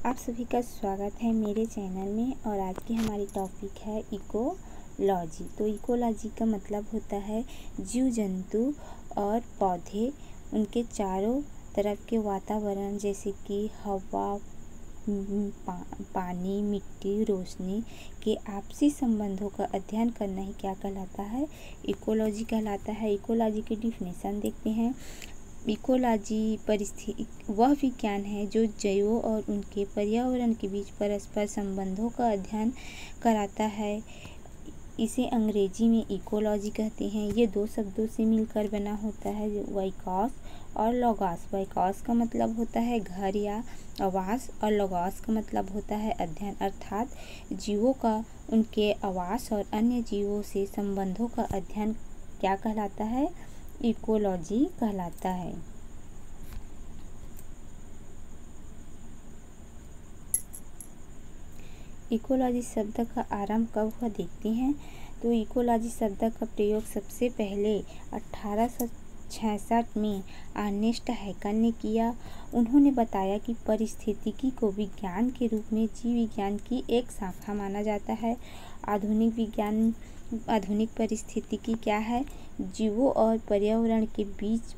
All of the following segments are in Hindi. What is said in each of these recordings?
आप सभी का स्वागत है मेरे चैनल में। और आज की हमारी टॉपिक है इकोलॉजी। तो इकोलॉजी का मतलब होता है जीव जंतु और पौधे, उनके चारों तरफ के वातावरण जैसे कि हवा, पानी, मिट्टी, रोशनी के आपसी संबंधों का अध्ययन करना ही क्या कहलाता है? इकोलॉजी कहलाता है। इकोलॉजी की डिफिनेशन देखते हैं। इकोलॉजी वह विज्ञान है जो जैवों और उनके पर्यावरण के बीच परस्पर संबंधों का अध्ययन कराता है। इसे अंग्रेजी में इकोलॉजी कहते हैं। ये दो शब्दों से मिलकर बना होता है, वाइकॉस और लोगॉस। वाइकॉस का मतलब होता है घर या आवास और लोगॉस का मतलब होता है अध्ययन, अर्थात जीवों का उनके आवास और अन्य जीवों से संबंधों का अध्ययन क्या कहलाता है? इकोलॉजी कहलाता है। इकोलॉजी शब्द का आरंभ कब हुआ देखते हैं। तो इकोलॉजी शब्द का प्रयोग सबसे पहले 1866 में अर्नेस्ट हैकल ने किया। उन्होंने बताया कि पारिस्थितिकी को विज्ञान के रूप में जीव विज्ञान की एक शाखा माना जाता है। आधुनिक पारिस्थितिकी क्या है? जीवों और पर्यावरण के बीच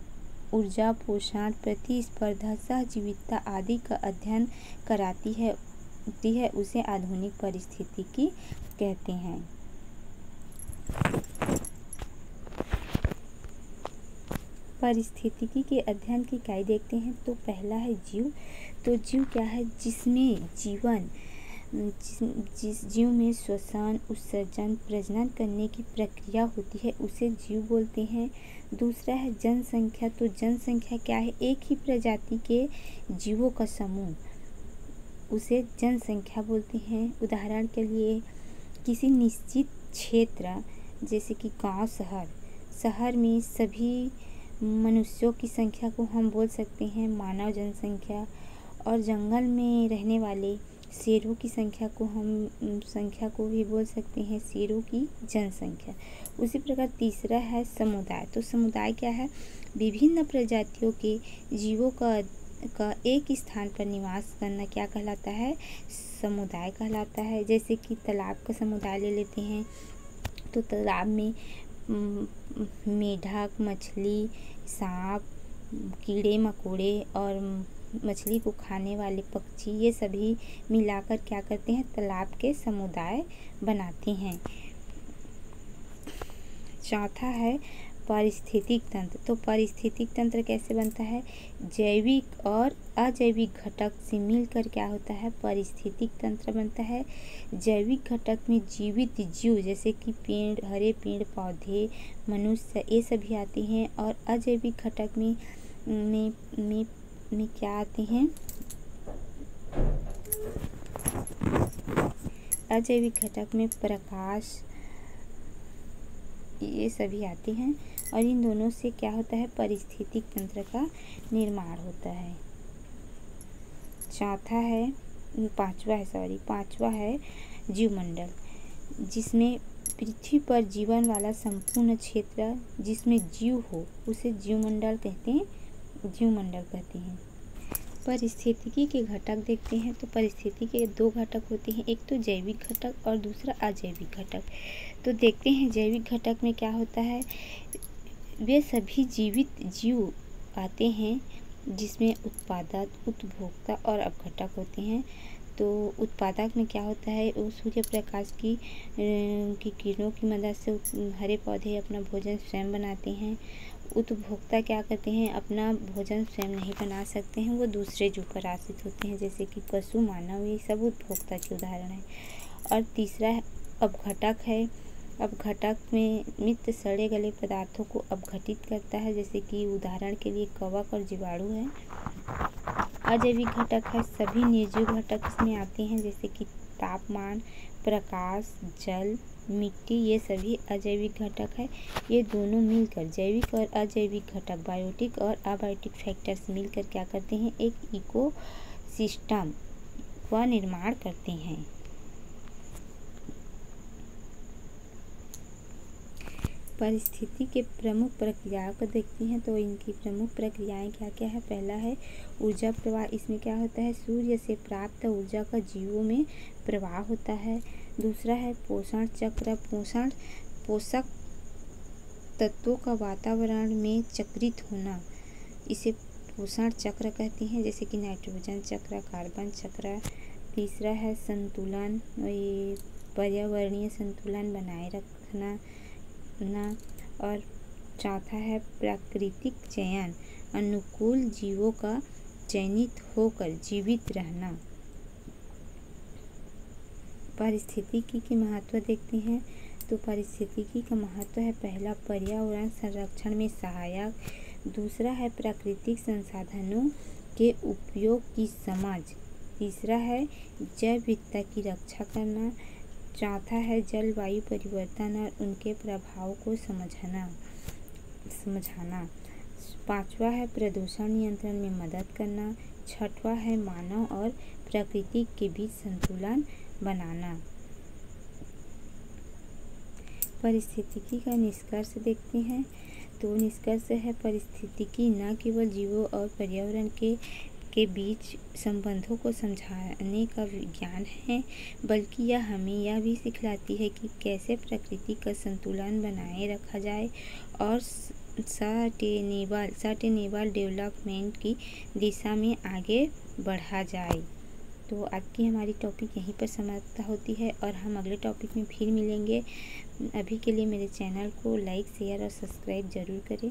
ऊर्जा, पोषण, प्रतिस्पर्धा, सहजीविता आदि का अध्ययन कराती है, उसे आधुनिक पारिस्थितिकी कहते हैं। पारिस्थितिकी के अध्ययन की इकाई देखते हैं। तो पहला है जीव। तो जीव क्या है? जिसमें जीवन, जिस जीव में श्वसन, उत्सर्जन, प्रजनन करने की प्रक्रिया होती है, उसे जीव बोलते हैं। दूसरा है जनसंख्या। तो जनसंख्या क्या है? एक ही प्रजाति के जीवों का समूह, उसे जनसंख्या बोलते हैं। उदाहरण के लिए किसी निश्चित क्षेत्र जैसे कि गांव, शहर में सभी मनुष्यों की संख्या को हम बोल सकते हैं मानव जनसंख्या। और जंगल में रहने वाले शेरों की संख्या को भी बोल सकते हैं शेरों की जनसंख्या। उसी प्रकार तीसरा है समुदाय। तो समुदाय क्या है? विभिन्न प्रजातियों के जीवों का एक स्थान पर निवास करना क्या कहलाता है? समुदाय कहलाता है। जैसे कि तालाब का समुदाय ले लेते हैं। तो तालाब में मेढक, मछली, सांप, कीड़े मकोड़े और मछली को खाने वाले पक्षी, ये सभी मिलाकर क्या करते हैं? तालाब के समुदाय बनाते हैं। चौथा है पारिस्थितिक तंत्र। तो पारिस्थितिक तंत्र कैसे बनता है? जैविक और अजैविक घटक से मिलकर क्या होता है? पारिस्थितिक तंत्र बनता है। जैविक घटक में जीवित जीव जैसे कि पेड़, हरे पेड़ पौधे, मनुष्य, ये सभी आते हैं। और अजैविक घटक में क्या आते हैं? अजैविक घटक में प्रकाश, ये सभी आते हैं। और इन दोनों से क्या होता है? पारिस्थितिक तंत्र का निर्माण होता है। पांचवा है जीवमंडल, जिसमें पृथ्वी पर जीवन वाला संपूर्ण क्षेत्र जिसमें जीव हो, उसे जीवमंडल कहते हैं। पारिस्थितिकी के घटक देखते हैं। तो पारिस्थितिकी के दो घटक होते हैं, एक तो जैविक घटक और दूसरा अजैविक घटक। तो देखते हैं जैविक घटक में क्या होता है। वे सभी जीवित जीव आते हैं जिसमें उत्पादक, उपभोक्ता और अपघटक होते हैं। तो उत्पादक में क्या होता है? वो सूर्य प्रकाश की किरणों की मदद से हरे पौधे अपना भोजन स्वयं बनाते हैं। उपभोक्ता क्या करते हैं? अपना भोजन स्वयं नहीं बना सकते हैं, वो दूसरे जीव पर आश्रित होते हैं, जैसे कि पशु, मानव, ये सब उपभोक्ता के उदाहरण हैं। और तीसरा अपघटक है। अपघटक में मृत सड़े गले पदार्थों को अपघटित करता है, जैसे कि उदाहरण के लिए कवक और जीवाणु है। अजैविक घटक है। सभी निर्जीव घटक इसमें आते हैं, जैसे कि तापमान, प्रकाश, जल, मिट्टी, ये सभी अजैविक घटक है। ये दोनों मिलकर जैविक और अजैविक घटक, बायोटिक और अबायोटिक फैक्टर्स मिलकर क्या करते हैं? एक इकोसिस्टम का निर्माण करते हैं। परिस्थिति के प्रमुख प्रक्रियाओं को देखते हैं तो इनकी प्रमुख प्रक्रियाएं क्या क्या है। पहला है ऊर्जा प्रवाह। इसमें क्या होता है, सूर्य से प्राप्त ऊर्जा का जीवों में प्रवाह होता है। दूसरा है पोषण चक्र। पोषक तत्वों का वातावरण में चक्रित होना, इसे पोषण चक्र कहते हैं, जैसे कि नाइट्रोजन चक्र, कार्बन चक्र। तीसरा है संतुलन, ये पर्यावरणीय संतुलन बनाए रखना और चौथा है प्राकृतिक चयन, अनुकूल जीवों का चयनित होकर जीवित रहना। पारिस्थितिकी के महत्व देखते हैं तो पारिस्थितिकी का महत्व है, पहला पर्यावरण संरक्षण में सहायक। दूसरा है प्राकृतिक संसाधनों के उपयोग की समझ। तीसरा है जैव विविधता की रक्षा करना। चौथा है जलवायु परिवर्तन और उनके प्रभाव को समझाना। पांचवा है प्रदूषण नियंत्रण में मदद करना। छठवां है मानव और प्रकृति के बीच संतुलन बनाना। पारिस्थितिकी का निष्कर्ष देखते हैं तो निष्कर्ष है, पारिस्थितिकी न केवल जीवों और पर्यावरण के बीच संबंधों को समझाने का विज्ञान है, बल्कि यह हमें यह भी सिखलाती है कि कैसे प्रकृति का संतुलन बनाए रखा जाए और सस्टेनेबल डेवलपमेंट की दिशा में आगे बढ़ा जाए। तो आज की हमारी टॉपिक यहीं पर समाप्त होती है और हम अगले टॉपिक में फिर मिलेंगे। अभी के लिए मेरे चैनल को लाइक, शेयर और सब्सक्राइब ज़रूर करें।